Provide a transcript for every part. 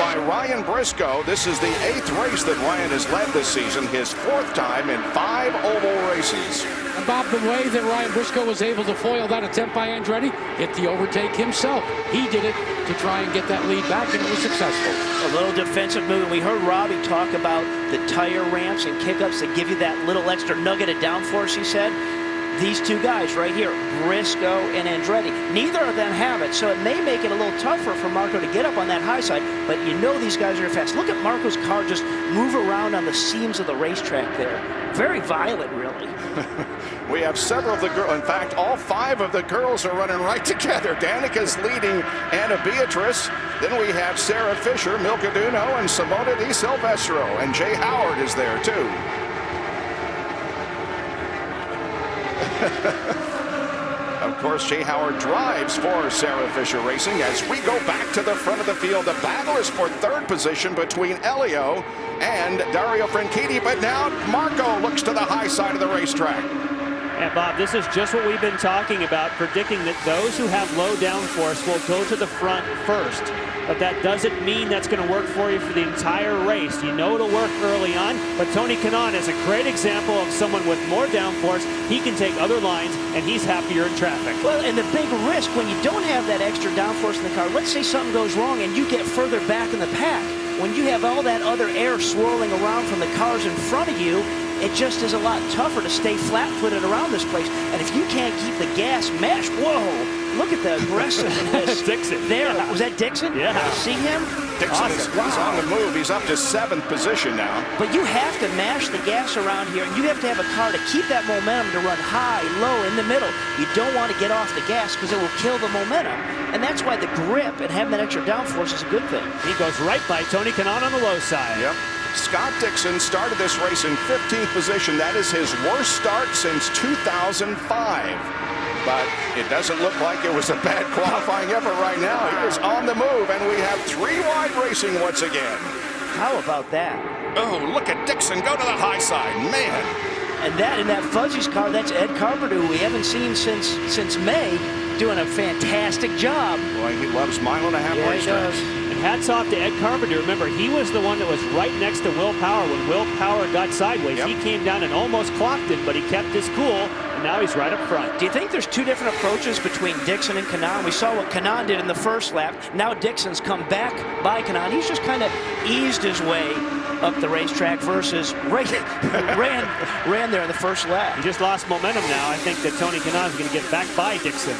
by Ryan Briscoe. This is the 8th race that Ryan has led this season, his 4th time in 5 oval races. And Bob, the way that Ryan Briscoe was able to foil that attempt by Andretti, hit the overtake himself. He did it to try and get that lead back, and it was successful. A little defensive move. We heard Robbie talk about the tire ramps and kickups that give you that little extra nugget of downforce, he said. These two guys right here, Briscoe and Andretti, neither of them have it, so it may make it a little tougher for Marco to get up on that high side, but you know these guys are fast. Look at Marco's car just move around on the seams of the racetrack there. Very violent, really. We have several of the girls. In fact, all 5 of the girls are running right together. Danica's leading Anna Beatrice. Then we have Sarah Fisher, Milka Duno, and Simona Di Silvestro. And Jay Howard is there, too. Of course, Jay Howard drives for Sarah Fisher Racing. As we go back to the front of the field, the battle is for 3rd position between Elio and Dario Franchitti. But now Marco looks to the high side of the racetrack. And Bob, this is just what we've been talking about, predicting that those who have low downforce will go to the front first. But that doesn't mean that's going to work for you for the entire race. You know it'll work early on, but Tony Kanaan is a great example of someone with more downforce. He can take other lines, and he's happier in traffic. Well, and the big risk when you don't have that extra downforce in the car, let's say something goes wrong and you get further back in the pack. When you have all that other air swirling around from the cars in front of you, it just is a lot tougher to stay flat-footed around this place. And if you can't keep the gas mashed, whoa, look at the aggressiveness. Dixon. There, was that Dixon? Yeah. See him? Dixon is he's on the move. He's up to 7th position now. But you have to mash the gas around here, and you have to have a car to keep that momentum to run high, low, in the middle. You don't want to get off the gas because it will kill the momentum. And that's why the grip and having that extra downforce is a good thing. He goes right by Tony Kanaan on the low side. Yep. Scott Dixon started this race in 15th position. That is his worst start since 2005. But it doesn't look like it was a bad qualifying effort right now. He is on the move, and we have 3 wide racing once again. How about that? Oh, look at Dixon go to the high side, man. And that in that Fuzzy's car, that's Ed Carpenter, who we haven't seen since May, doing a fantastic job. Boy, he loves mile-and-a-half racetracks. And hats off to Ed Carpenter. Remember, he was the one that was right next to Will Power when Will Power got sideways. Yep. He came down and almost clocked him, but he kept his cool, and now he's right up front. Do you think there's 2 different approaches between Dixon and Kanaan? We saw what Kanaan did in the first lap. Now Dixon's come back by Kanaan. He's just kind of eased his way up the racetrack versus ran there in the first lap. He just lost momentum now. I think that Tony Kanaan is going to get back by Dixon.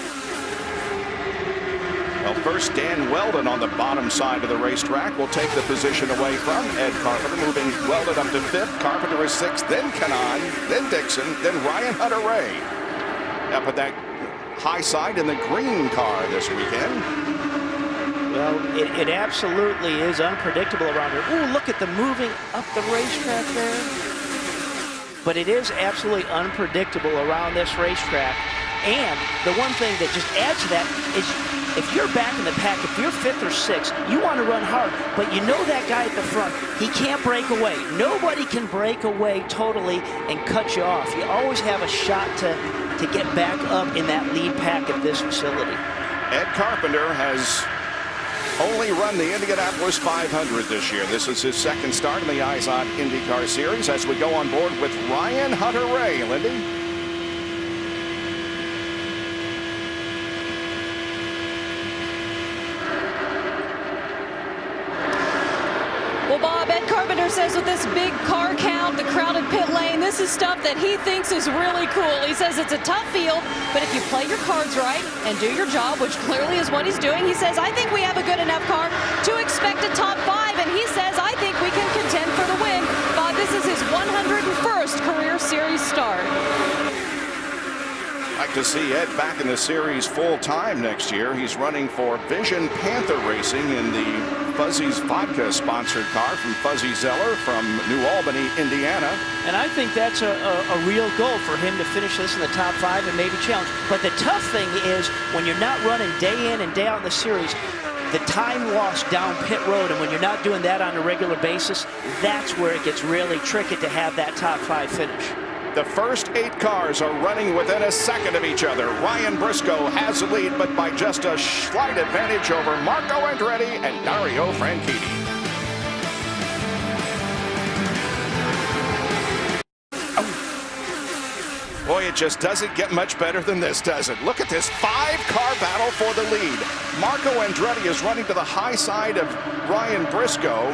Well, first, Dan Weldon on the bottom side of the racetrack will take the position away from Ed Carpenter, moving Weldon up to 5th. Carpenter is 6th, then Kanaan, then Dixon, then Ryan Hunter-Ray. Up at that high side in the green car this weekend. Well, it absolutely is unpredictable around here. Ooh, look at the moving up the racetrack there. But it is absolutely unpredictable around this racetrack. And the one thing that just adds to that is if you're back in the pack, if you're 5th or 6th, you want to run hard, but you know that guy at the front, he can't break away. Nobody can break away totally and cut you off. You always have a shot to get back up in that lead pack at this facility. Ed Carpenter has only run the Indianapolis 500 this year. This is his 2nd start in the IZOD IndyCar Series as we go on board with Ryan Hunter-Ray. Lindy? Well, Bob, Ed Carpenter says with this big car count, the crowded pit lane, this is stuff that he thinks is really cool. He says it's a tough field, but if you play your cards right and do your job, which clearly is what he's doing, he says, I think we have a good enough car to expect a top 5, and he says, I think we can contend for the win. Bob, this is his 101st career series start. Like to see Ed back in the series full-time next year. He's running for Vision Panther Racing in the Fuzzy's Vodka sponsored car from Fuzzy Zeller from New Albany, Indiana. And I think that's a real goal for him to finish this in the top 5 and maybe challenge. But the tough thing is when you're not running day in and day out in the series, the time lost down pit road, and when you're not doing that on a regular basis, that's where it gets really tricky to have that top 5 finish. The first 8 cars are running within a second of each other. Ryan Briscoe has the lead, but by just a slight advantage over Marco Andretti and Dario Franchitti. just doesn't get much better than this, does it? Look at this 5-car battle for the lead. Marco Andretti is running to the high side of Ryan Briscoe.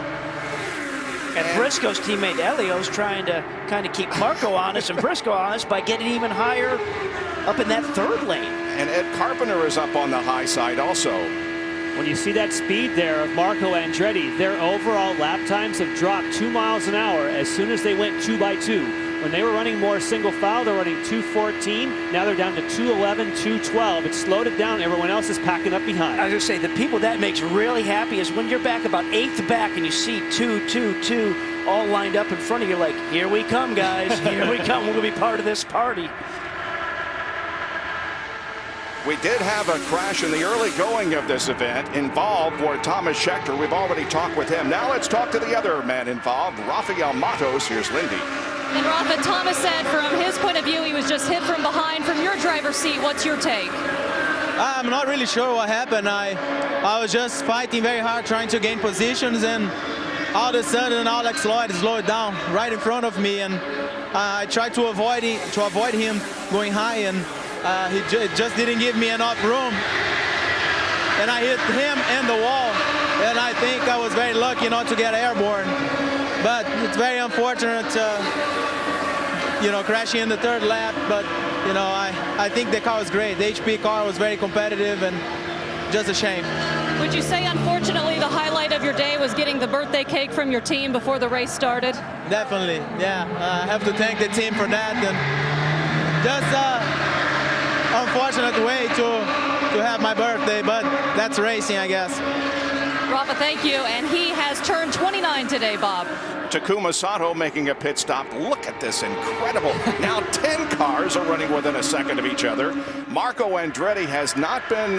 And Briscoe's teammate Elio's trying to kind of keep Marco honest and Briscoe honest by getting even higher up in that third lane. And Ed Carpenter is up on the high side also. When you see that speed there of Marco Andretti, their overall lap times have dropped 2 miles an hour as soon as they went 2 by 2. When they were running more single file, they're running 2:14. Now they're down to 2:11, 2:12. It's slowed it down. Everyone else is packing up behind. I was going to say, the people that makes really happy is when you're back about 8th back and you see 2, 2, 2 all lined up in front of you like, here we come, guys. Here we come. We're going to be part of this party. We did have a crash in the early going of this event. Involved were Thomas Scheckter. We've already talked with him. Now let's talk to the other man involved, Rafael Matos. Here's Lindy. And Rafa, Thomas said from his point of view, he was just hit from behind. From your driver's seat, what's your take? I'm not really sure what happened. I was just fighting very hard trying to gain positions, and all of a sudden Alex Lloyd slowed down right in front of me, and I tried to avoid him going high, and he just didn't give me enough room, and I hit him and the wall, and I think I was very lucky not to get airborne. But it's very unfortunate, crashing in the third lap. But, I think the car was great. The HP car was very competitive, and just a shame. Would you say, unfortunately, the highlight of your day was getting the birthday cake from your team before the race started? Definitely, yeah. I have to thank the team for that. And just unfortunate way to have my birthday, but that's racing, I guess. Rafa, thank you. And he has turned 29 today, Bob. Takuma Sato making a pit stop. Look at this, incredible. Now 10 cars are running within a second of each other. Marco Andretti has not been,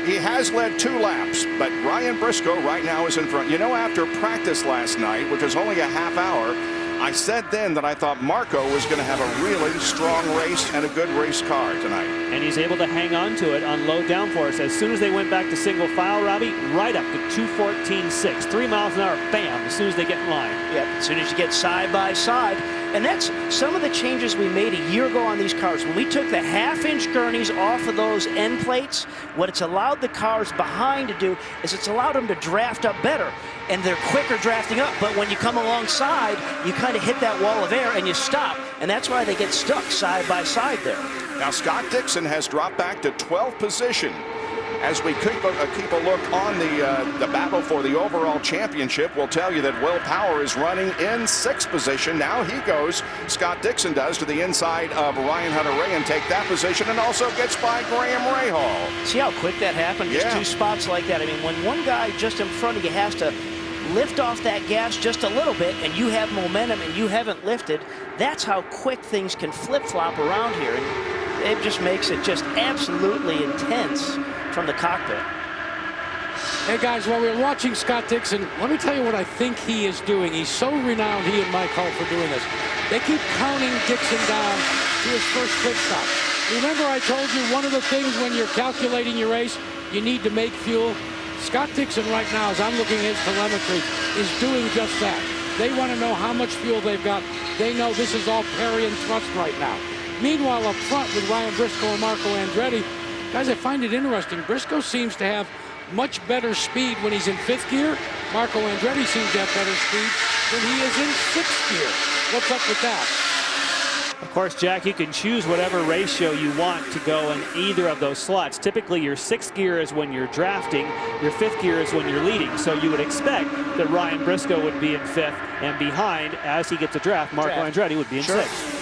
he has led 2 laps, but Ryan Briscoe right now is in front. After practice last night, which was only a half hour, I said then that I thought Marco was going to have a really strong race and a good race car tonight. And he's able to hang on to it on low downforce. As soon as they went back to single file, Robbie, right up to 2:14.6. 3 miles an hour, bam, as soon as they get in line. Yep, as soon as you get side by side. And that's some of the changes we made a year ago on these cars. When we took the half-inch gurneys off of those end plates, what it's allowed the cars behind to do is it's allowed them to draft up better. And they're quicker drafting up, but when you come alongside, you kind of hit that wall of air and you stop. And that's why they get stuck side by side there. Now Scott Dixon has dropped back to 12th position. As we keep a look on the battle for the overall championship, we'll tell you that Will Power is running in 6th position. Now he goes, Scott Dixon does, to the inside of Ryan Hunter-Reay and take that position, and also gets by Graham Rahal. See how quick that happened? Just 2 spots like that. I mean, when one guy just in front of you has to lift off that gas just a little bit and you have momentum and you haven't lifted, that's how quick things can flip-flop around here. And it just makes it just absolutely intense from the cockpit. Hey guys, while we're watching Scott Dixon, let me tell you what I think he is doing. He's so renowned, he and Mike Hull, for doing this. They keep counting Dixon down to his first pit stop. Remember I told you one of the things when you're calculating your race, you need to make fuel? Scott Dixon right now, as I'm looking at his telemetry, is doing just that. They want to know how much fuel they've got. They know this is all parry and thrust right now. Meanwhile, up front with Ryan Briscoe and Marco Andretti, guys, I find it interesting. Briscoe seems to have much better speed when he's in 5th gear. Marco Andretti seems to have better speed when he is in 6th gear. What's up with that? Of course, Jack, you can choose whatever ratio you want to go in either of those slots. Typically, your 6th gear is when you're drafting. Your 5th gear is when you're leading. So you would expect that Ryan Briscoe would be in 5th, and behind, as he gets a draft, Marco Andretti would be in 6th.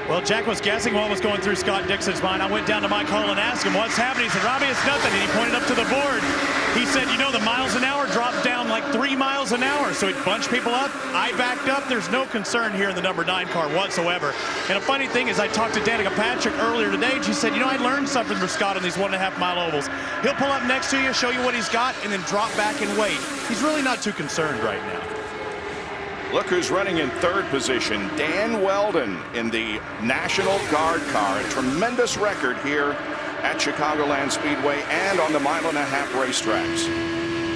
Well, Jack was guessing what was going through Scott Dixon's mind. I went down to Mike Hull and asked him what's happening. He said, Robbie, it's nothing. And he pointed up to the board. He said, the miles an hour dropped down like 3 miles an hour. So he bunched people up. I backed up. There's no concern here in the number 9 car whatsoever. And a funny thing is I talked to Danica Patrick earlier today, and she said, I learned something from Scott on these 1.5 mile ovals. He'll pull up next to you, show you what he's got, and then drop back and wait. He's really not too concerned right now. Look who's running in 3rd position, Dan Weldon in the National Guard car. A tremendous record here at Chicagoland Speedway and on the 1.5 mile racetracks.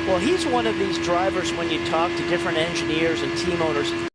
Well, he's one of these drivers when you talk to different engineers and team owners,